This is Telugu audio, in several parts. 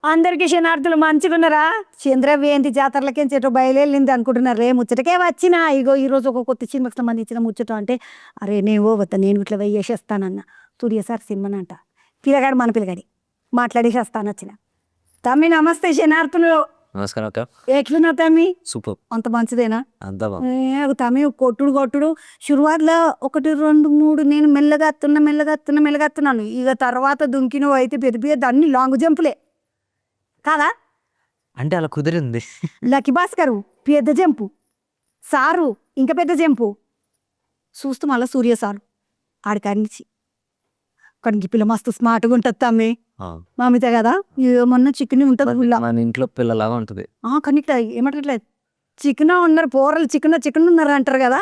అందరికి శనార్థులు మంచిగున్నారా? చంద్రవేంతి జాతరలకేం చెట్టు బయలుదేరింది అనుకుంటున్నారు. రే ముచ్చటకే వచ్చినా ఇగో ఈరోజు ఒక కొత్త సినిమాకి సంబంధించిన ముచ్చట అంటే అరే నేను వద్ద నేను ఇట్లా వేసేస్తానన్న సూర్య సార్ సినిమానంట పిల్లగాడు మన పిల్లగాడి మాట్లాడేసి వస్తాను వచ్చిన తమ్మి నమస్తే శనార్థులు. నమస్కారం అక్క. ఎట్లున్నా తమ్మి? సూపర్. అంత మంచిదేనా? అంతా తమ్మి కొట్టుడు షురువాత్లో 1 2 3 నేను మెల్లగత్తున్నాను. ఇక తర్వాత దుంకినవు అయితే పెద్ద అన్ని లాంగ్ జంపులే కాదా? అంటే అలా కుదిరింది. లక్కీ భాస్కరు పెద్ద జంపు, సారు ఇంకా పెద్ద జంపు చూస్తూ మళ్ళీ సూర్య సారు ఆడికాడినిచ్చి కానీ పిల్ల మస్తు స్మార్ట్గా ఉంటుంది తమ్మి. మామితే కదా ఏమన్నా చికెన్ ఉంటుంది మన ఇంట్లో పిల్లలాగా ఉంటుంది. కానీ ఇట్లా ఏమంటారు చికెన్ ఉన్నారు పోరలు చికెన్ ఉన్నారు అంటారు కదా,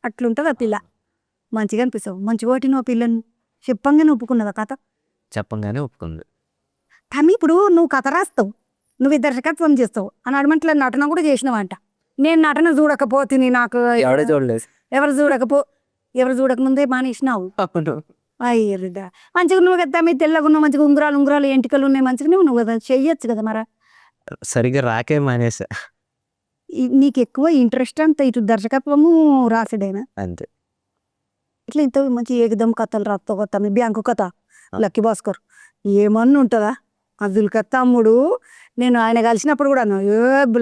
అట్లుంటుంది ఆ పిల్ల. మంచిగా అనిపిస్తావు, మంచిగా కొట్టిన పిల్లని చెప్పంగానే ఒప్పుకున్నదా కథ? చెప్పంగానే ఒప్పుకుంది. కానీ ఇప్పుడు నువ్వు కథ రాస్తావు, నువ్వు దర్శకత్వం చేస్తావు అని అడమంటే నటన కూడా చేసినావంట. నేను నటన చూడకపోతే నాకు ఎవడే చూడలేదు. ఎవరు చూడకముందే మానేసినావు. అయ్యా మంచిగా నువ్వు కదా మీ తెల్లగా ఉన్నావు, మంచిగా ఉంగరాలు ఎంటికలు ఉన్నాయి, మంచిగా నువ్వు కదా చెయ్యొచ్చు కదా. మరి సరిగ్గా రాకే మానేసా. నీకు ఎక్కువ ఇంట్రెస్ట్ అంత ఇటు దర్శకత్వము రాసేడైనా అంతే. ఇట్లా ఇంత మంచి ఏకదం కథలు రాస్తావు కదా మీ బ్యాంకు కథ లక్కీ భాస్కర్ ఏమన్నా ఉంటుందా? అజుల్ తమ్ముడు నేను ఆయన కలిసినప్పుడు కూడా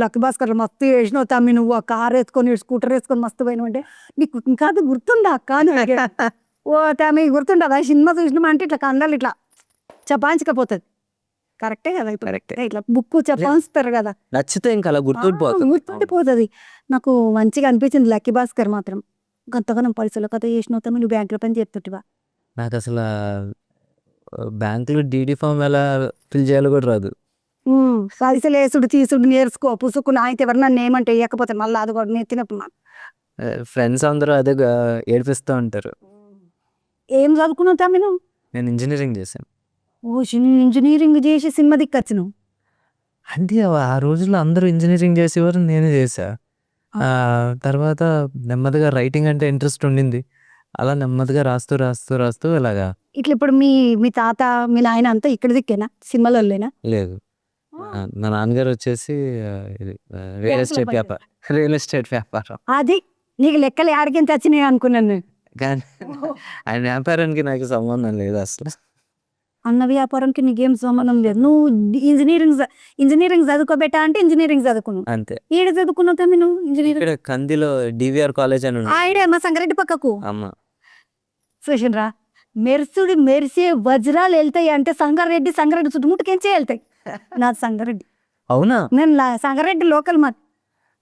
లక్కీ భాస్కర్ మస్తు వేసినావు తమ్మి, నువ్వు ఆ కార్ వేసుకొని స్కూటర్ వేసుకొని మస్తు పోయినావు అంటే నీకు ఇంకా అది గుర్తుందా అక్క? ఓ తమ్మి గుర్తుండదా? సినిమా చూసినామా అంటే ఇట్లా కందాలు ఇట్లా చపాంచకపోతుంది. కరెక్టే కదా? కరెక్టే. ఇట్లా బుక్ చపాంచుతారు కదా, నచ్చితే ఇంకా అలా గుర్తుండిపోతుంది. నాకు మంచిగా అనిపించింది లక్కీ భాస్కర్ మాత్రం. గంతగానం పైసలు కథ చేసినావు తమ్మి, నువ్వు బ్యాంకులో పని చేస్తుంటివా? నాకు అసలు బ్యాంకులో డీడీ ఫామ్ ఎలా ఫిల్ చేయాలో కూడా రాదు. పైసలు వేసుడు తీసుడు నేర్చుకో, పుసుకుని ఆయన ఎవరు నన్ను ఏమంటే ఇవ్వకపోతే మళ్ళీ అది కూడా నెత్తినప్పుడు. ఫ్రెండ్స్ అందరూ అదే ఏడిపిస్తూ ఉంటారు. ఏం చదువుకున్నావు తమ్మి నువ్వు? నేను ఇంజనీరింగ్ చేశాను. ఇంజనీరింగ్ చేసి సినిమా దిక్కచ్చినావు అంటే ఆ రోజుల్లో అందరూ ఇంజనీరింగ్ చేసేవారు, నేను చేసా. తర్వాత నెమ్మదిగా రైటింగ్ అంటే ఇంట్రెస్ట్ ఉండింది. అలా నెమ్మదిగా రాస్తూ ఇలాగా. ఇట్లా ఇప్పుడు మీ తాత మీ నాయన అంతా ఇక్కడ దిక్కేనా సినిమాలలోనా? లేదు, మా నాన్నగారు వచ్చేసి రియల్ ఎస్టేట్ వ్యాపారం. అది నీకు లెక్కలు ఆడికి వచ్చినాయి అనుకున్నాను. కానీ ఆయన వ్యాపారానికి నాకు సంబంధం లేదు అసలు. అన్న వ్యాపారానికి నీకేం సంబంధం లేదు. నువ్వు ఇంజనీరింగ్ చదువుకోబెట్టా అంటే ఇంజనీరింగ్ చదువుకున్నావు అంతే. ఏడ చదువుకున్నావు తమ్మి నువ్వు ఇంజనీరింగ్? ఇక్కడ కందిలో డివిఆర్ కాలేజ్ అని ఆడే మా సంగారెడ్డి పక్కకు. అమ్మ చూసినరా, మెరిసే వజ్రాలు వెళ్తాయి అంటే సంగారెడ్డి చుట్టుముట్టుకెంచే వెళ్తాయి. నాది సంగారెడ్డి. అవునా? నేను సంగారెడ్డి లోకల్. మా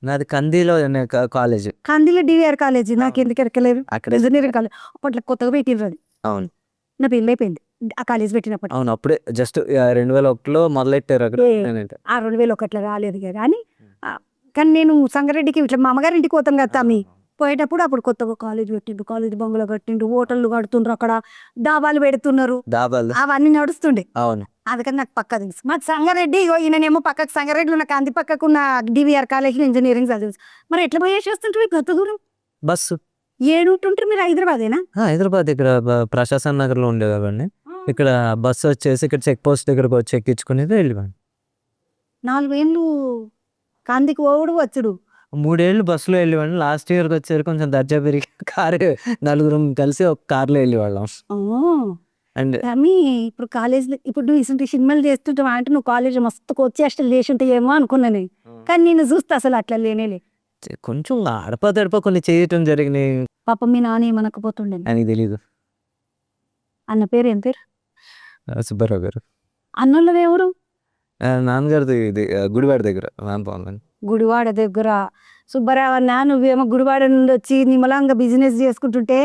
నాది కందిలో కాలేజ్. కందిలో డివిఆర్ కాలేజీ. నాకు ఎందుకు ఎరకలేదు అక్కడ ఇంజనీరింగ్ కాలేజ్ అప్పట్లో కొత్తగా పెట్టిర్రు అది. అవును, నా పెళ్ళి అయిపోయింది ఆ కాలేజ్ పెట్టినప్పుడు. అవును, అప్పుడే జస్ట్ 2001లో మొదలెట్టారు అక్కడ. 2001లో రాలేదు కానీ కానీ నేను సంగారెడ్డికి ఇట్లా మా అమ్మగారి ఇంటికి పోతాం కదా తమ్మి, పోయేటప్పుడు అప్పుడు కొత్తగా కాలేజ్ పెట్టిండు, కాలేజ్ బంగ్లా కట్టిండు, హోటళ్ళు కడుతుండ్రు, అక్కడ డాబాలు పెడుతున్నారు, అవన్నీ నడుస్తుండే. అవును, అందుకని నాకు పక్క తెలుసు. మా సంగారెడ్డి ఈయననేమో పక్కకు సంగారెడ్డిలో నాకు అంది పక్కకు ఉన్న డివిఆర్ కాలేజ్లో ఇంజనీరింగ్ చదివి. మరి ఎట్లా పోయేసి వస్తుంటారు గత దూరం? బస్సు. ఏడుంటుంటారు మీరు? హైదరాబాదేనా? హైదరాబాద్ ఇక్కడ ప్రశాసన్ నగర్ లో ఉండేది అవన్నీ. ఇక్కడ బస్సు వచ్చేసి ఇక్కడ చెక్ పోస్ట్ దగ్గరకు వచ్చి ఎక్కించుకునేది వెళ్ళిపోయాను. 4 ఏళ్ళు కాందికి పోవుడు వచ్చుడు. 3 ఏళ్ళు బస్సులో వెళ్ళేవాడిని. లాస్ట్ ఇయర్కి వచ్చేసరికి కొంచెం దర్జా పెరిగి నలుగురు కలిసి ఒక కార్లో వెళ్ళేవాళ్ళం. అండ్ ఇప్పుడు కాలేజ్లో ఇప్పుడు నువ్వు ఇటువంటి సినిమాలు చేస్తుంటావు అంటే నువ్వు కాలేజ్ మస్తు కోచేష్టలు చేసి ఉంటాయేమో అనుకున్నాను. కానీ నేను చూస్తే అసలు అట్లా లేనేలే. కొంచెం అడప కొన్ని చేయటం జరిగినాయి. పాప మీ నాన్న ఏమనకపోతుండే? అని తెలీదు. అన్న పేరు ఏం పేరు? సుబ్బారావు గారు. అన్నోళ్ళది ఎవరు? నాన్నగారిది ఇది గుడివాడ దగ్గర. గుడివాడ దగ్గర సుబ్బారావు అన్న. నువ్వేమో గుడివాడ నుండి వచ్చి నిమ్మలంగా బిజినెస్ చేసుకుంటుంటే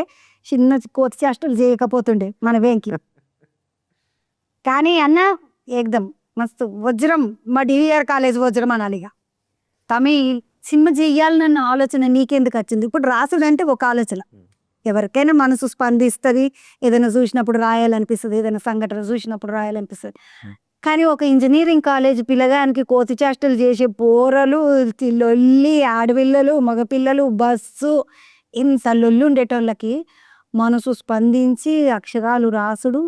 చిన్న కోత చేష్టలు చేయకపోతుండే మన వెంకి. కానీ అన్న ఏకదం మస్తు వజ్రం, మా డివిఆర్ కాలేజ్ వజ్రం అనాలిగా. తమి సినిమా చెయ్యాలన్న ఆలోచన నీకెందుకు వచ్చింది? ఇప్పుడు రాసుడు అంటే ఒక ఆలోచన, ఎవరికైనా మనసు స్పందిస్తుంది, ఏదైనా చూసినప్పుడు రాయాలనిపిస్తుంది, ఏదైనా సంఘటన చూసినప్పుడు రాయాలనిపిస్తుంది. కానీ ఒక ఇంజనీరింగ్ కాలేజ్ పిల్లగానికి కోతి చేష్టలు చేసే పోరలు, లొల్లి, ఆడపిల్లలు, మగపిల్లలు, బస్సు, ఇంత లొల్లి ఉండేటోళ్ళకి మనసు స్పందించి అక్షరాలు రాసుడు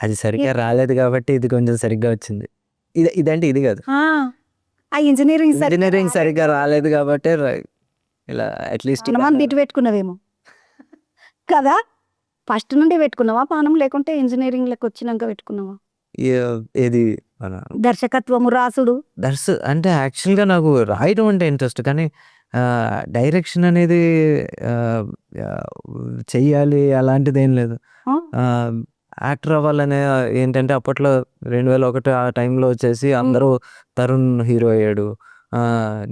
అది సరిగ్గా రాలేదు కాబట్టి ఇది కొంచెం సరిగ్గా వచ్చింది. ఇదంటే ఇది కాదు, ఆ ఇంజనీరింగ్ ఇంజనీరింగ్ సరిగ్గా రాలేదు కాబట్టి ఇలా అట్లీస్ట్ పానం బిట్టు పెట్టుకున్నావేమో కదా. ఫస్ట్ నుండి పెట్టుకున్నావా పానం, లేకుంటే ఇంజనీరింగ్ లెక్క వచ్చినాక పెట్టుకున్నావా? ఏది మన దర్శకత్వము రాసుడు అంటే యాక్చువల్గా నాకు రాయడం అంటే ఇంట్రెస్ట్, కానీ డైరెక్షన్ అనేది ఆ, ఆ, చెయ్యాలి అలాంటిది ఏం లేదు. ఆ? యాక్టర్ అవ్వాలనే ఏంటంటే అప్పట్లో 2001 ఆ టైంలో వచ్చేసి అందరూ తరుణ్ హీరో అయ్యాడు,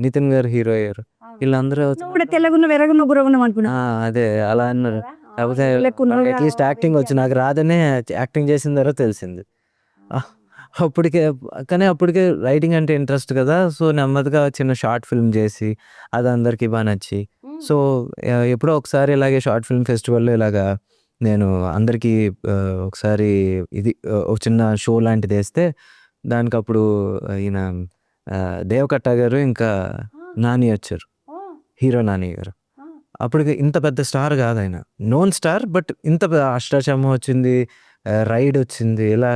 నితిన్ గారు హీరో అయ్యారు, వీళ్ళందరూ నువ్వు కూడా తెల్లగున్న వెరగున్న గురగున్నాం అనుకున్నా. అదే అలా అన్నారు. కాకపోతే లెక్కున్నావు అట్లీస్ట్ యాక్టింగ్ వచ్చు, నాకు రాదనే యాక్టింగ్ చేసిన తర్వాత తెలిసింది. అప్పటికే కానీ అప్పటికే రైటింగ్ అంటే ఇంట్రెస్ట్ కదా, సో నెమ్మదిగా చిన్న షార్ట్ ఫిల్మ్ చేసి అది అందరికీ బాగా నచ్చి, సో ఎప్పుడో ఒకసారి ఇలాగే షార్ట్ ఫిల్మ్ ఫెస్టివల్లో ఇలాగా నేను అందరికీ ఒకసారి ఇది ఒక చిన్న షో లాంటిది వేస్తే దానికి అప్పుడు ఈయన దేవకట్ట గారు ఇంకా నాని వచ్చారు, హీరో నాని గారు. అప్పటికి ఇంత పెద్ద స్టార్ కాదు ఆయన, నోన్ స్టార్, బట్ ఇంత అష్టాచమ్మ వచ్చింది, రైడ్ వచ్చింది, ఇలా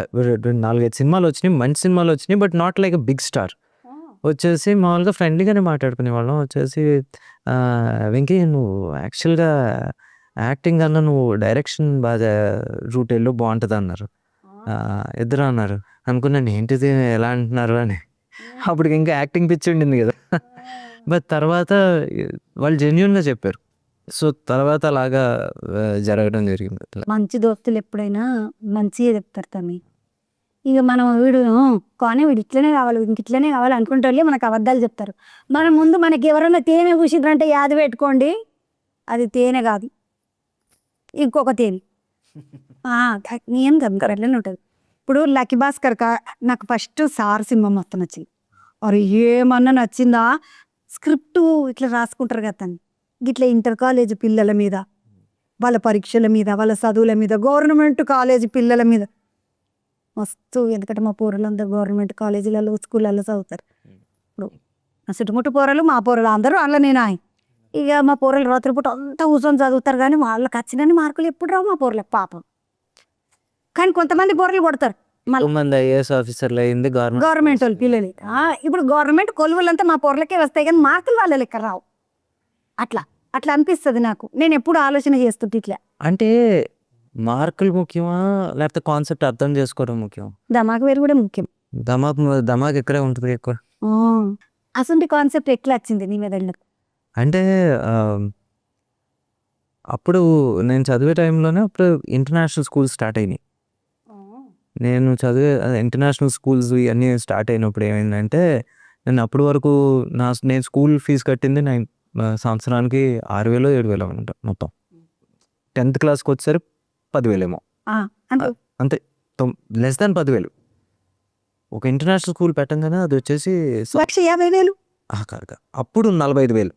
4-5 సినిమాలు వచ్చినాయి, మంచి సినిమాలు వచ్చినాయి, but not like big star. వచ్చేసి మామూలుగా ఫ్రెండ్లీగానే మాట్లాడుకునే వాళ్ళం. వచ్చేసి వెంకీ నువ్వు యాక్చువల్గా యాక్టింగ్ అన్న నువ్వు డైరెక్షన్ బాగా రూట్ వెళ్ళు బాగుంటుంది అన్నారు. ఇద్దరు అన్నారు. అనుకున్నాను ఏంటిది ఎలా అంటున్నారు అని. అప్పటికి ఇంకా యాక్టింగ్ పిచ్చి ఉండింది కదా. బట్ తర్వాత వాళ్ళు జెన్యున్గా చెప్పారు, సో తర్వాత అలాగా జరగడం జరిగింది. మంచి దోస్తులు ఎప్పుడైనా మంచిగా చెప్తారు తమ్మి. ఇక మనం వీడు కానీ వీడు ఇట్లనే కావాలి ఇంక ఇట్లనే కావాలి అనుకుంటే వాళ్ళే మనకు అబద్ధాలు చెప్తారు. మన ముందు మనకి ఎవరైనా తేనె పూసిద్రంటే యాది పెట్టుకోండి, అది తేనె కాదు, ఇంకొక తేనె. ఏం కదా అట్లనే ఉంటుంది. ఇప్పుడు లక్కీ భాస్కర్ నాకు ఫస్ట్ సార్ సినిమా మొత్తం నచ్చింది. అరే ఏమన్నా నచ్చిందా, స్క్రిప్టు ఇట్లా రాసుకుంటారు కదా తను, ఇట్లా ఇంటర్ కాలేజ్ పిల్లల మీద, వాళ్ళ పరీక్షల మీద, వాళ్ళ చదువుల మీద, గవర్నమెంట్ కాలేజీ పిల్లల మీద మస్తు. ఎందుకంటే మా పోరలందరూ గవర్నమెంట్ కాలేజీలలో స్కూళ్ళల్లో చదువుతారు. ఇప్పుడు నా చుట్టుముట్టు పోరలు మా పోరలు అందరూ అందులో నేను ఇక మా పోరలు రాత్రిపూట అంతా కూర్చొని చదువుతారు, కానీ వాళ్ళకి వచ్చిన మార్కులు ఎప్పుడు రావు మా పోరలకు పాపం. కానీ కొంతమంది పోరలు కొడతారు మంది ఐఏఎస్ ఆఫీసర్లు అయింది గవర్నమెంట్ వాళ్ళు పిల్లలు. ఇప్పుడు గవర్నమెంట్ కొలువులంతా మా పొరలకే వస్తాయి, కానీ మార్కులు వాళ్ళ లెక్క రావు. అట్లా అట్లా అనిపిస్తుంది నాకు. నేను ఎప్పుడు ఆలోచన చేస్తుంటే ఇట్లా, అంటే మార్కులు ముఖ్యమా లేకపోతే కాన్సెప్ట్ అర్థం చేసుకోవడం ముఖ్యం? దమాకు వేరు కూడా ముఖ్యం. దమాక్ ఎక్కడే ఉంటుంది ఎక్కువ. అసలు కాన్సెప్ట్ ఎట్లా వచ్చింది నీ మీద? అంటే అప్పుడు నేను చదివే టైంలోనే అప్పుడు ఇంటర్నేషనల్ స్కూల్స్ స్టార్ట్ అయినాయి. నేను చదివే ఇంటర్నేషనల్ స్కూల్స్ ఇవన్నీ స్టార్ట్ అయినప్పుడు ఏమైందంటే, నేను అప్పటి వరకు నేను స్కూల్ ఫీజు కట్టింది సంవత్సరానికి 6,000-7,000 అనమాట మొత్తం. 10th క్లాస్కి వచ్చేసరికి 10,000 ఏమో, అంతే, లెస్ దాన్ 10,000. ఒక ఇంటర్నేషనల్ స్కూల్ పెట్టంగానే అది వచ్చేసి 1,50,000. అప్పుడు 45,000,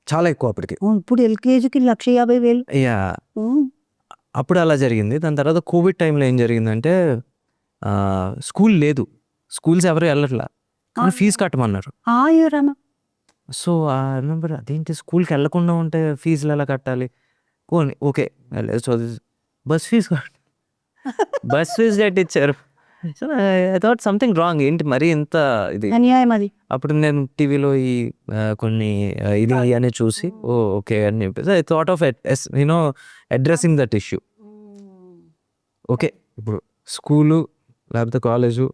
చాలా ఎక్కువ అప్పటికి. ఇప్పుడు ఎల్కేజీకి 1,50,000. యా, అప్పుడు అలా జరిగింది. దాని తర్వాత కోవిడ్ టైంలో ఏం జరిగిందంటే స్కూల్ లేదు, స్కూల్స్ ఎవరు వెళ్ళట్లా, కానీ ఫీజు కట్టమన్నారు. సో రిమెంబర్ అదేంటి స్కూల్కి వెళ్ళకుండా ఉంటే ఫీజులు ఎలా కట్టాలి, ఓకే బస్ ఫీజు కట్టించారు. So I thought something wrong, ఏంటి మరి ఇంత ఇది అన్యాయం అది. అప్పుడు నేను టీవీలో ఈ కొన్ని ఇది అని చూసి ఓకే అని చెప్పేసి I thought of addressing that issue. Okay, ఇప్పుడు స్కూలు లేకపోతే కాలేజు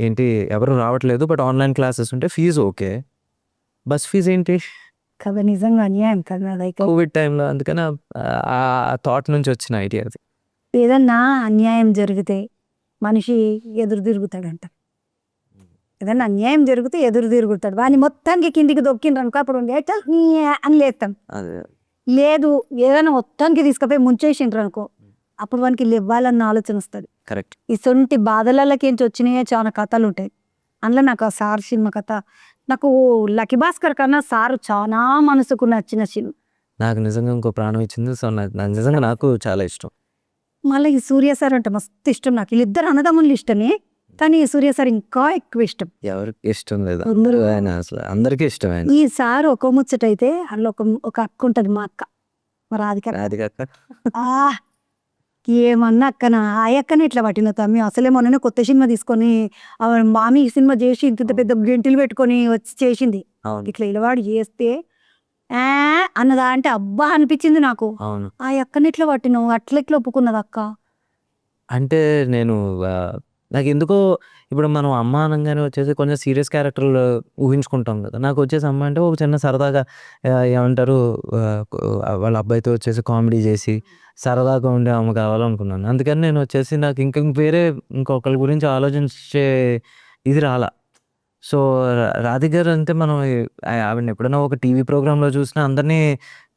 ఏంటి ఎవరు రావట్లేదు, బట్ ఆన్లైన్ క్లాసెస్ ఉంటే ఫీజు ఓకే, బస్ ఫీజు ఏంటి కదా, నిజంగా అన్యాయం కదా కోవిడ్ టైంలో. అందుకని ఆ థాట్ నుంచి వచ్చిన ఐడియా అది. ఏదన్నా అన్యాయం జరిగితే మనిషి ఎదురు తిరుగుతాడంట. ఏదన్నా అన్యాయం జరిగితే ఎదురు తిరుగుతాడు. వాడిని మొత్తానికి కిందికి దొక్కిండ్రు అనుకో, అప్పుడు అని లేస్తాం. లేదు ఏదైనా మొత్తానికి తీసుకుపోయి ముంచేసిండ్రు అనుకో, అప్పుడు వానికి ఇవ్వాలన్న ఆలోచన వస్తుంది. కరెక్ట్. ఇసొంటి బాధలకించి వచ్చినాయే చాలా కథలు ఉంటాయి. అందులో నాకు ఆ సార్ సినిమా కథ, నాకు లక్కీ భాస్కర్ కన్నా సారు చాలా మనసుకు నచ్చిన సినిమా. నాకు నిజంగా ఇంకో ప్రాణం ఇచ్చింది. సో నిజంగా నాకు చాలా ఇష్టం. మళ్ళీ ఈ సూర్య సార్ అంటే మస్తు ఇష్టం నాకు. వీళ్ళిద్దరు అన్నదమ్ములు ఇష్టమే, కానీ ఈ సూర్య సార్ ఇంకా ఎక్కువ ఇష్టం. ఎవరికి ఇష్టం లేదు, ఆయన అసలు అందరికీ ఇష్టం. ఆయన ఈ సార్ ఒక ముచ్చట అయితే అందులో ఒక అక్క ఉంటుంది, మా అక్క, మా రాధిక. ఏమన్నా అక్కన ఆ అక్కనే ఇట్లా పట్టిన తమ్మి అసలే మొన్ననే కొత్త సినిమా తీసుకొని మామి సినిమా చేసి ఇంత పెద్ద గెంటిలు పెట్టుకొని వచ్చి చేసింది. అవును ఇట్లా ఇలవాడు చేస్తే ఆ అన్నదా అంటే అబ్బా అనిపించింది నాకు. అవును ఆ అక్కని ఇట్లా పట్టినావు అట్లా ఇట్లా ఒప్పుకున్నది అక్క. అంటే నేను నాకెందుకో ఇప్పుడు మనం అమ్మ అనంగానే వచ్చేసి కొంచెం సీరియస్ క్యారెక్టర్‌లు ఊహించుకుంటాం కదా! నాకొచ్చేసి అమ్మ అంటే ఒక చిన్న సరదాగా ఏమంటారు వాళ్ళ అబ్బాయితో వచ్చేసి కామెడీ చేసి, సరదాగా ఉండే ఆమె కావాలనుకున్నాను. అందుకని నేను వచ్చేసి నాకు వేరే ఇంకొకళ్ళ గురించి ఆలోచించే ఇది రాలా. సో, రాధిక గారు అంటే మనం ఆవిడని ఎప్పుడైనా ఒక టీవీ ప్రోగ్రామ్‌లో చూసినా అందరిని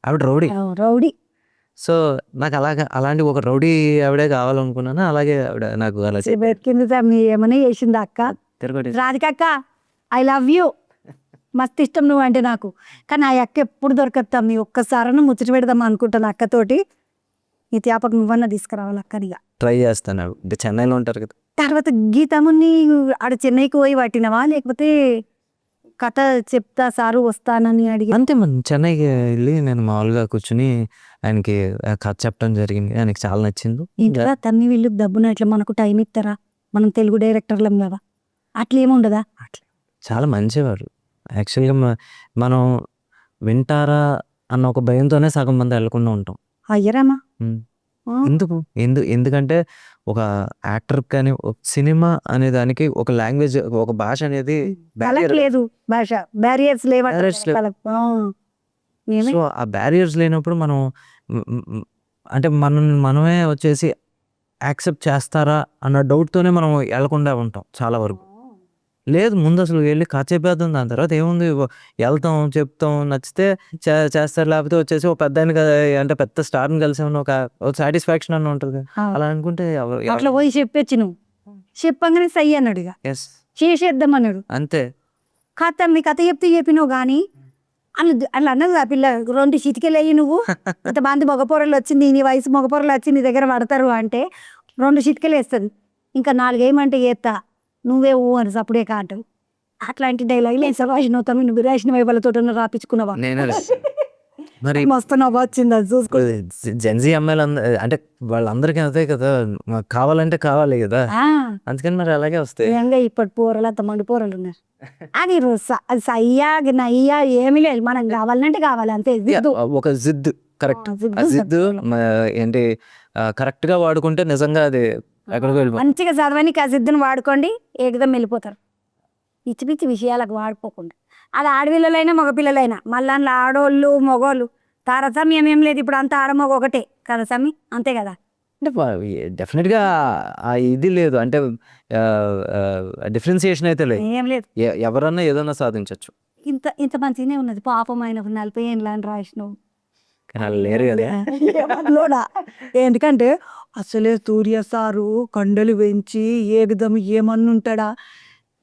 ఆవిడ రౌడీ. రౌడీ సో, నాకు అలాంటి ఒక రౌడీ ఆవిడే కావాలనుకున్నాను. అలాగే ఆవిడ నాకు అలా బతికింది తమ్మి ఏమని చేసింది అక్క. తిరగొట్టేసి రాధిక అక్క ఐ లవ్ యూ మస్తు ఇష్టం నువ్వు అంటే నాకు. కానీ ఆ అక్క ఎప్పుడు దొరకదు తమ్మి. ఒక్కసారన్నా ముచ్చట పెడదాం అనుకుంటాను అక్కతోటి. ఈ త్యాపకు నువ్వన్నా తీసుకురావాలి అక్కనిగా. ట్రై చేస్తాను. అంటే చెన్నైలో ఉంటారు కదా! తర్వాత గీతముని ఆడ చెన్నైకి పోయి పట్టినవా లేకపోతే కథ చెప్తా సారు వస్తానని అడిగి అంతే మనం చెన్నైకి వెళ్ళి నేను మామూలుగా కూర్చొని ఆయనకి కథ చెప్పడం జరిగింది. ఆయనకి చాలా నచ్చింది. ఇంకా తమ్మి వీళ్ళు డబ్బున ఇట్లా మనకు టైం ఇస్తారా మనం తెలుగు డైరెక్టర్లం కదా అట్లేముండదా? అట్లా చాలా మంచివారు. యాక్చువల్‌గా మనం వింటారా అన్న ఒక భయంతోనే సగం మంది వెళ్ళకుండా ఉంటాం. అయ్యరామా హ్మ్. ఎందుకు? ఎందుకంటే ఒక యాక్టర్‌కి కానీ ఒక సినిమా అనే దానికి ఒక లాంగ్వేజ్ ఒక భాష అనేది వాళ్ళకి లేదు భాష బ్యారియర్స్ Barriers లేవు. లేవంటే సో, ఆ బ్యారియర్స్ లేనప్పుడు మనం హ్మ్, హ్మ్, హ్మ్, అంటే మనమే వచ్చేసి యాక్సెప్ట్ చేస్తారా అన్న డౌట్‌తోనే మనం ఎళ్ళకుండా ఉంటాం చాలా వరకు. లేదు ముందు అసలు వెళ్లి కథ చెప్పేద్దాం. దాని తర్వాత ఏముంది ఎళ్తాం, చెప్తాం, నచ్చితే చేస్తారు. లేకపోతే వచ్చేసి ఒక పెద్దాయన అంటే పెద్ద స్టార్‌ని కలిసామని ఒక సాటిస్ఫాక్షన్ అన్న ఉంటది కదా! అలా అనుకుంటే అట్లా పోయి చెప్పొచ్చు నువ్వు చెప్పంగానే సై అన్నాడు ఇక యెస్. చేసేద్దాం అన్నాడు. అంతే. కథ మీ కథ చెప్తే చెప్పినావు కానీ అలా అన్నది ఆ పిల్ల 2 చిటికెళ్ళయి నువ్వు ఇంతమంది మగపోరలు వచ్చింది నీ వయసు మగపోరలు వచ్చి నీ దగ్గర పడతారు అంటే 2 చిటికెలు వేస్తుంది. ఇంకా 4 ఏమంటే చేస్తా నువ్వే ఊ అని సప్పుడే కాంటావు. అట్లాంటి డైలాగ్ నేను సభాషణ అవుతాను నువ్వు విరాసిన వైపులతో రాపించుకున్నావా నేనే మరి మస్తు నవ్వు వచ్చింది అది చూసుకో. జెన్‌జీ అంటే వాళ్ళందరికీ అదే కదా! కావాలంటే కావాలి కదా! అందుకని మరి అలాగే వస్తాయి. నిజంగా ఇప్పటి పోరలు అంత మండి పోరలు ఉన్నారు. అది అది సయ్యా నయ్యా ఏమీ లేదు మనం కావాలంటే కావాలి అంతే. ఒక జిద్ కరెక్ట్. ఆ జిద్దు జిద్ ఏంటి కరెక్ట్‌గా వాడుకుంటే నిజంగా అది ఎక్కడికో వెళ్ళిపోతుంది. మంచిగా చదవని కసిద్దుని వాడుకోండి ఏకదం వెళ్ళిపోతారు. పిచ్చి పిచ్చి విషయాలకు వాడుకోకుండా అది ఆడపిల్లలైనా మగపిల్లలైనా మళ్ళీ అందులో ఆడోళ్ళు మగోళ్ళు తారతమ్యం ఏం లేదు. ఇప్పుడు అంతా ఆడమగ ఒకటే కదా సమ్మి అంతే కదా. అంటే డెఫినెట్‌గా ఇది లేదు. అంటే డిఫరెన్షియేషన్ అయితే లేదు. ఏం లేదు ఎవరన్నా ఏదన్నా సాధించొచ్చు. ఇంత ఇంత మంచిగానే ఉన్నది పాపం ఆయన 40 ఏళ్ళ అని రాసినావు. కానీ వాళ్ళు లేరు కదా! ఏమన్నాడా? ఎందుకంటే అసలే సూర్య సారు కండలు పెంచి ఏకదం ఏమన్నుంటాడా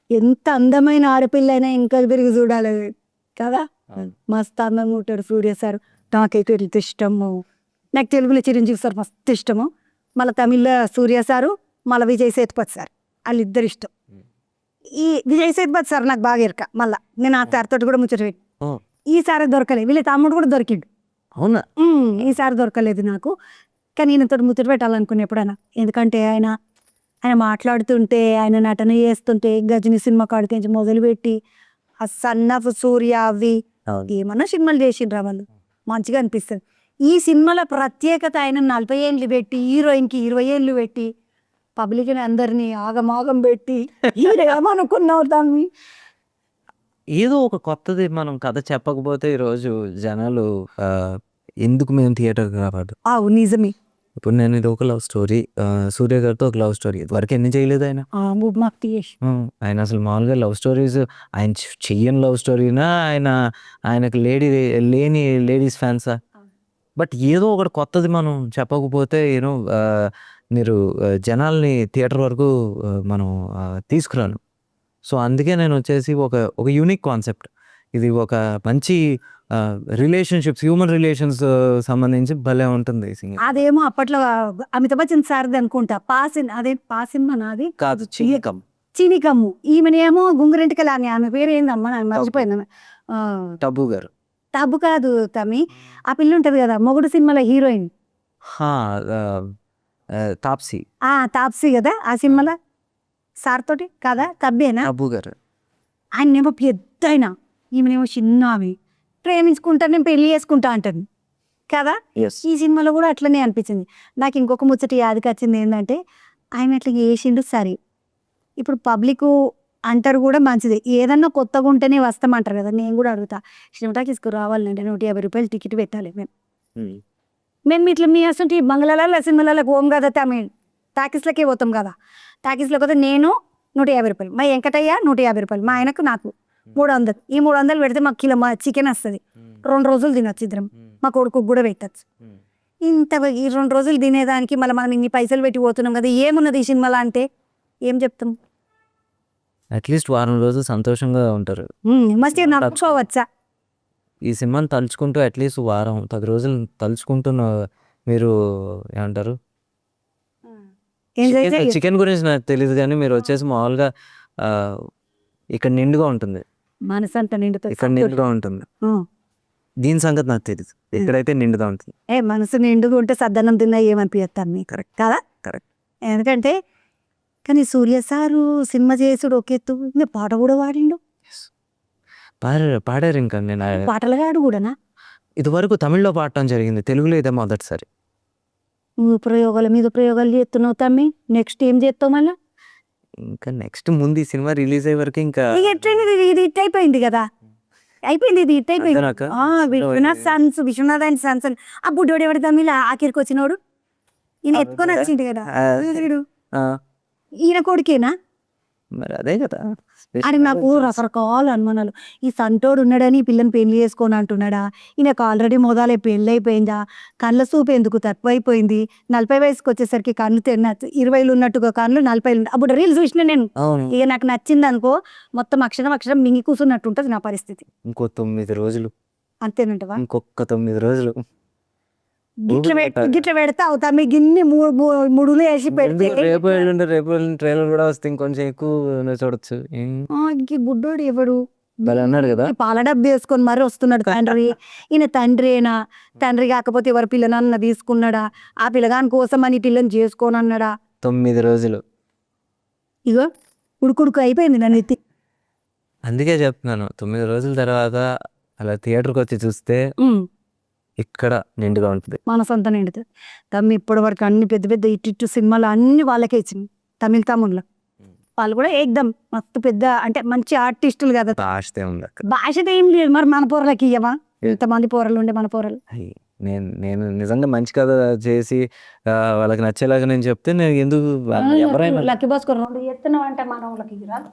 ఎంత అందమైన ఆడపిల్ల అయినా ఇంకా పెరిగి చూడాలి కదా. మస్తు అందంగా ఉంటాడు సూర్య సార్. నాకైతే ఎంత ఇష్టము. నాకు తెలుగులో చిరంజీవి సార్ మస్తు ఇష్టము. మళ్ళీ తమిళ్లో సూర్య సారు మళ్ళీ విజయ్ సేతుపతి సార్ వాళ్ళిద్దరు ఇష్టం. ఈ విజయ్ సేతుపతి సార్ నాకు బాగా ఇరక. మళ్ళీ నేను ఆ సార్తో కూడా ముచ్చట పెట్టి ఈసారి దొరకలేదు. వీళ్ళ తమ్ముడు కూడా దొరికిండు. అవునా? ఈసారి దొరకలేదు నాకు. కానీ ఈయనతో ముచ్చట పెట్టాలనుకున్నా ఎప్పుడైనా. ఎందుకంటే ఆయన మాట్లాడుతుంటే ఆయన నటన చేస్తుంటే గజని సినిమా కాడికి మొదలుపెట్టి ఆ సన్ ఆఫ్ సూర్య అవి ఏమన్నా సినిమాలు చేసిండ్రా వాళ్ళు మంచిగా అనిపిస్తుంది. ఈ సినిమాల ప్రత్యేకత ఆయన 40 ఏళ్ళు పెట్టి హీరోయిన్కి 20 ఏళ్ళు పెట్టి పబ్లిక్ని అందరినీ ఆగమాగం పెట్టి ఏమనుకున్నావు దాన్ని. ఏదో ఒక కొత్తది మనం కథ చెప్పకపోతే ఈరోజు జనాలు ఎందుకు మేము థియేటర్‌కి రావద్దు. నిజమే. ఇప్పుడు నేను ఇది ఒక లవ్ స్టోరీ. సూర్య గారితో ఒక లవ్ స్టోరీ. ఇదివరకు ఎన్ని చేయలేదు ఆయన. ఆయన అసలు మామూలుగా లవ్ స్టోరీస్ ఆయన చెయ్యని లవ్ స్టోరీనా ఆయనకు లేని లేడీస్ ఫ్యాన్సా? బట్ ఏదో ఒకటి కొత్తది మనం చెప్పకపోతే మీరు జనాల్ని థియేటర్ వరకు మనం తీసుకురాను. సో అందుకే నేను వచ్చేసి ఒక యూనిక్ కాన్సెప్ట్. ఇది ఒక మంచి రిలేషన్షిప్స్ హ్యూమన్ రిలేషన్స్ సంబంధించి భలే ఉంటుంది ఈ సినిమా. అదేమో అప్పట్లో అమితాబ్ బచ్చన్ సార్ది అనుకుంటా. పాసిన్మా నాది కాదు చినికమ్ము. ఈమెనేమో గుంగురింటికల అని ఆమె పేరు ఏందమ్మా నాకు మర్చిపోయింది. టబ్బు గారు. టబ్బు కాదు తమ్మి. ఆ పిల్ల ఉంటది కదా మొగుడు సినిమాలో హీరోయిన్. తాప్సీ తాప్సీ కదా ఆ సినిమాలో సార్ తోటి కదా తబ్బేనా అబ్బు గారు. ఆయనేమో పెద్ద ఆయన ఈమెనేమో చిన్న ఆమె ప్రేమించుకుంటా నేను పెళ్లి చేసుకుంటా అంటాను కదా. ఈ సినిమాలో కూడా అట్లనే అనిపించింది నాకు. ఇంకొక ముచ్చట యాదికి వచ్చింది ఏంటంటే ఆయన అట్లా చేసిండు సరే. ఇప్పుడు పబ్లిక్ అంటారు కూడా మంచిది, ఏదన్నా కొత్తగా ఉంటేనే వస్తామంటారు కదా. నేను కూడా అడుగుతా, సినిమా టాకీస్కి రావాలంటే 150 రూపాయలు టికెట్ పెట్టాలి. మేము ఇట్లా మీ అసలు బంగ్లాలలో సినిమాలలో పోం కదా, తమిళ్ టాకీస్లకే పోతాం కదా. టాకీస్లోకి పోతే నేను 150 రూపాయలు, మా వెంకటయ్య 150 రూపాయలు, మా ఆయనకు నాకు 300. ఈ 300 పెడితే మాకు కిలో చికెన్ వస్తుంది. 2 రోజులు తినొచ్చు ఇద్దరం, మా కొడుకు కూడా పెట్టచ్చు. ఇంత ఈ 2 రోజులు తినేదానికి మళ్ళీ మనం ఇన్ని పైసలు పెట్టి పోతున్నాం కదా. ఏమున్నది ఈ సినిమాలో అంటే ఏం చెప్తాం? అట్లీస్ట్ వారం రోజులు సంతోషంగా ఉంటారు. మస్తీ నడుచుకోవచ్చా ఈ సినిమాని తలుచుకుంటూ అట్లీస్ట్ వారం 10 రోజులు తలుచుకుంటున్న మీరు ఏమంటారు, చికెన్ గురించి నాకు తెలియదు కానీ మీరు వచ్చేసి మామూలుగా ఇక్కడ నిండుగా ఉంటుంది, మనసు అంతా నిండుతుంది, ఇక్కడ నిండుగా ఉంటుంది. దీని సంగతి నాకు తెలియదు, ఇక్కడైతే నిండుగా ఉంటుంది. మనసు నిండుగా ఉంటే సద్దన్నం తిన్నా ఏమనిపిస్తాను మీకు కరెక్ట్ కదా. కరెక్ట్. ఎందుకంటే కానీ సూర్య సారు సినిమా చేసుడు ఒక ఎత్తు, పాట కూడా పాడిండు. పాడారు. ఇంకా నేను పాటలు గాడు కూడానా ఇదివరకు తమిళ్లో పాడటం జరిగింది, తెలుగులో ఇదే మొదటిసారి. నువ్వు ప్రయోగాల మీద ప్రయోగాలు చేస్తున్నావు తమ్మి, నెక్స్ట్ ఏం చేస్తావు మళ్ళీ? ఇంకా నెక్స్ట్ ముందు ఈ సినిమా రిలీజ్ అయ్యే వరకు ఇంకా ఇది హిట్ అయిపోయింది కదా, అయిపోయింది ఇది హిట్ అయిపోయింది. విశ్వనాథ్ అండ్ సన్స్ ఆ బుడ్డోడు ఎవడు తమిళ ఆఖరికి వచ్చినోడు, ఈయన ఎత్తుకొని వచ్చింది కదా, ఈయన కొడుకేనా? మరి అదే కదా. అని నాకు రకరకాల అనుమానాలు. ఈ సంటోడు ఉన్నాడని ఈ పిల్లని పెళ్లి చేసుకొని అంటున్నాడా, ఈయనకు ఆల్రెడీ మొదలై పెళ్ళి అయిపోయిందా, కళ్ళ చూపు ఎందుకు తక్కువైపోయింది, 40 వయసుకి వచ్చేసరికి కళ్ళు 20 ఉన్నట్టుగా కళ్ళు 40 అప్పుడు రీల్ చూసిన నేను. ఇక నాకు నచ్చింది అనుకో మొత్తం అక్షరం మింగి కూర్చున్నట్టు ఉంటుంది నా పరిస్థితి. ఇంకో 9 రోజులు అంతేనంటవా? ఇంకొక 9 రోజులు గిట్ల పెడతా అవుతా మీ గిన్ని ముడులు వేసి పెడితే రేపు ట్రైలర్ కూడా వస్తే ఇంకొంచెం ఎక్కువ చూడొచ్చు. ఇంక బుడ్డోడు ఎవడు అన్నాడు కదా, పాల డబ్బు వేసుకొని మరి వస్తున్నాడు తండ్రి. ఈయన తండ్రేనా? తండ్రి కాకపోతే ఎవరి పిల్లనన్న తీసుకున్నాడా? ఆ పిల్లగాని కోసం అని పిల్లని చేసుకోని అన్నాడా? 9 రోజులు ఇగో ఉడుకుడుకు అయిపోయింది నన్ను ఎత్తి. అందుకే చెప్తున్నాను 9 రోజుల తర్వాత అలా థియేటర్కి వచ్చి చూస్తే ఇక్కడ నిండుగా ఉంటుంది, మనసంతా నిండుతుంది. తమ్మి ఇప్పటి వరకు అన్ని పెద్ద పెద్ద ఇటు సినిమాలు అన్ని వాళ్ళకే ఇచ్చింది తమిళ్లో. వాళ్ళు కూడా ఏకదమ్ మస్తు పెద్ద అంటే మంచి ఆర్టిస్టులు కదా. భాషతే ఉంది అక్కడ, భాషతో ఏం లేదు. మరి మన పోరలకి ఇయ్యమా? ఇంతమంది పోరలు ఉండే మన పోరలు. నేను నిజంగా మంచి కథ చేసి వాళ్ళకి నచ్చేలాగా నేను చెప్తే నేను ఎందుకు ఎవరైనా లక్కీ భాస్కర్ 2 ఎత్తున్నావు అంటే మన వాళ్ళకి రాదు.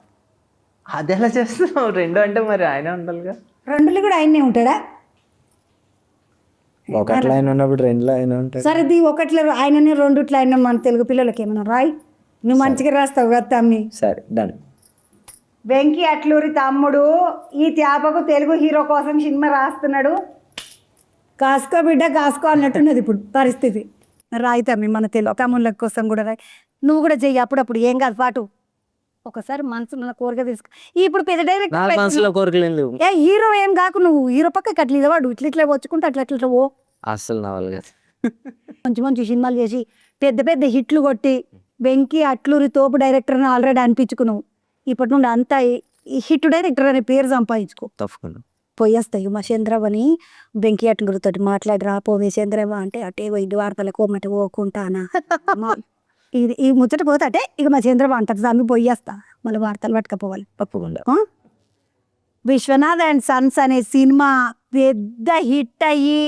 అది ఎలా చేస్తున్నావు? 2 అంటే మరి ఆయన ఉండాలిగా. 2 కూడా ఆయనే ఉంటాడా? ఒకట్లో ఆయన ఉన్నప్పుడు 2లో ఆయన ఉంటాడు. సరే ఇది ఒకట్లో ఆయననే 2 ఆయన మన తెలుగు పిల్లలకి ఏమన్నా రాయి, నువ్వు మంచిగా రాస్తావు కదా తమ్మి. సరే డన్. వెంకీ అట్లూరి తమ్ముడు ఈ త్యాపకు తెలుగు హీరో కోసం సినిమా రాస్తున్నాడు. కాసుకో బిడ్డ కాసుకో అన్నట్టున్నది ఇప్పుడు పరిస్థితి. రాయి తమ్మి, మన తెలుగు తమ్ముళ్ళ కోసం కూడా రాయి. నువ్వు కూడా చెయ్యి అప్పుడప్పుడు, ఏం కాదు పాటు. ఒకసారి మనసులో కోరిక తీసుకో. ఇప్పుడు పెద్ద డైరెక్టర్ హీరో ఏం కాకు, నువ్వు హీరో పక్కకి అట్లా ఇదవాడు ఇట్లా వచ్చుకుంటే అట్లా ఓ అసలు నా వాళ్ళు కాదు. మంచి సినిమాలు చేసి పెద్ద పెద్ద హిట్లు కొట్టి వెంకీ అట్లూరి తోపు డైరెక్టర్ అని ఆల్రెడీ అనిపించుకున్నావు. ఇప్పటి నుండి అంతా హిట్ డైరెక్టర్ అనే పేరు సంపాదించుకో. తప్పకుండా పోయేస్తాయి. మా చంద్రవని వెంకీ అట్లూరితో మాట్లాడిరా పోవే చంద్రవ అంటే అటే ఇటు వార్తలకు మట్టి పోకుంటానా ఈ ముచ్చట పోతే అంటే ఇక మా చంద్రబాబు అంటారు దాన్ని పోయేస్తా, మళ్ళీ వార్తలు పట్టుకపోవాలి. తప్పకుండా. విశ్వనాథ్ అండ్ సన్స్ అనే సినిమా పెద్ద హిట్ అయ్యి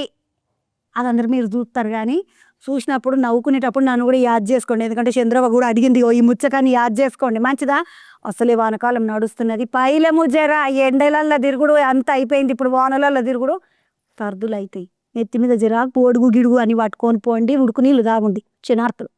అదందరూ మీరు చూస్తారు, కానీ చూసినప్పుడు నవ్వుకునేటప్పుడు నన్ను కూడా యాద్ చేసుకోండి. ఎందుకంటే చంద్రబాబు కూడా అడిగింది ఈ ముచ్చకాన్ని యాద్ చేసుకోండి మంచిదా. అసలే వానకాలం నడుస్తున్నది, పైలము జర ఎండలల్లో తిరుగుడు అంత అయిపోయింది. ఇప్పుడు వానలల్లో తిరుగుడు సర్దులు అవుతాయి. నెత్తి మీద జర పొడుగు గిడుగు అని పట్టుకొని పోండి, ఉడుకు నీళ్ళు తాగుండి చిన్నార్తలు.